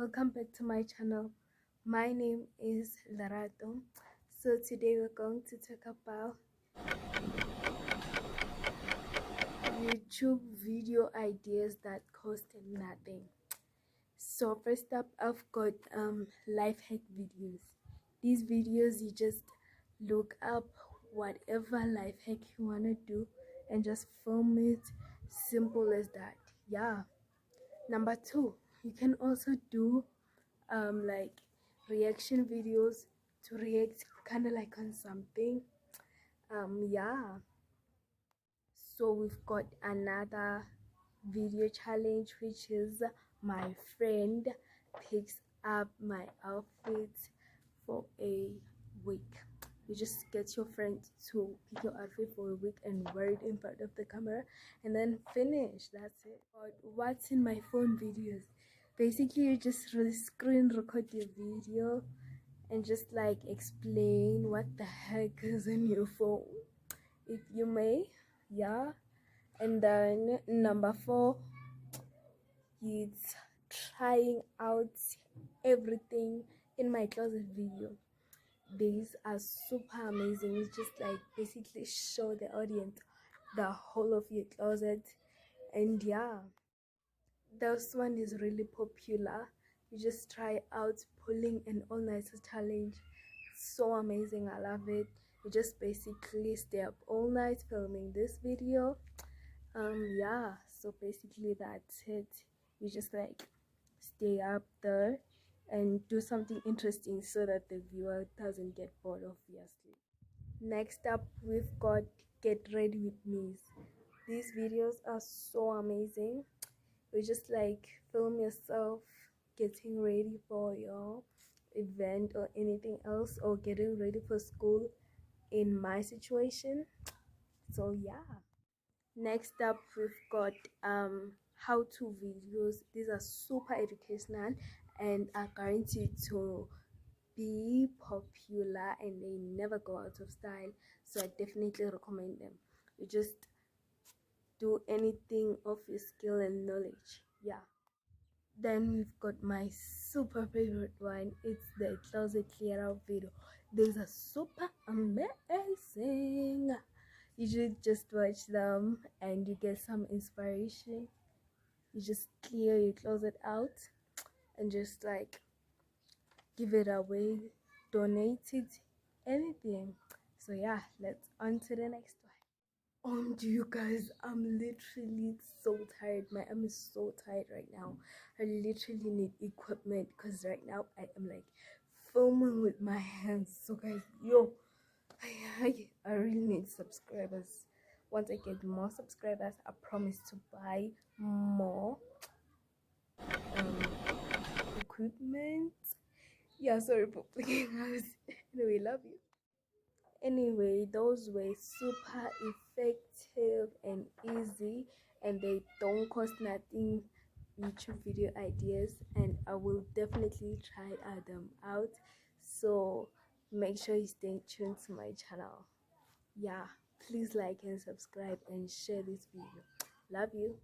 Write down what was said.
welcome back to my channel. My name is Larato. So today we're going to talk about YouTube video ideas that cost nothing. So first up, I've got life hack videos. These videos, you just look up whatever life hack you want to do and just film it. Simple as that. Yeah. Number two, you can also do like reaction videos to react kind of like on something. Yeah. So we've got another video challenge, which is my friend picks up my outfit for a week. You just get your friend to pick your outfit for a week and wear it in front of the camera and then finish. That's it. But what's in my phone videos? Basically, you just screen record your video and just like explain what the heck is in your phone, if you may. Yeah. And then number four, it's trying out everything in my closet video. These are super amazing. You just like basically show the audience the whole of your closet. And yeah, this one is really popular. You just try out pulling an all-nighter challenge. So amazing, I love it. You just basically stay up all night filming this video. Yeah, so basically that's it. You just like stay up there and do something interesting so that the viewer doesn't get bored, obviously. Next up, we've got get ready with me. These videos are so amazing. You just like film yourself getting ready for your event or anything else, or getting ready for school in my situation. So yeah. Next up, we've got how-to videos. These are super educational and are guaranteed to be popular, and they never go out of style, so I definitely recommend them. You just do anything of your skill and knowledge. Yeah. Then we've got my super favorite one. It's the closet clear out video. These are super amazing. You should just watch them and you get some inspiration. You just clear your closet out and just like give it away, donate it, anything. So yeah, let's on to the next one. You guys, I'm literally so tired. My arm is so tired right now. I literally need equipment because right now I am like filming with my hands. So guys, I really need subscribers. Once I get more subscribers, I promise to buy more equipment. Yeah, sorry for playing guys. Anyway, love you. Anyway, those were super effective and easy, and they don't cost nothing YouTube video ideas, and I will definitely try them out. So make sure you stay tuned to my channel. Yeah, please like and subscribe and share this video. Love you.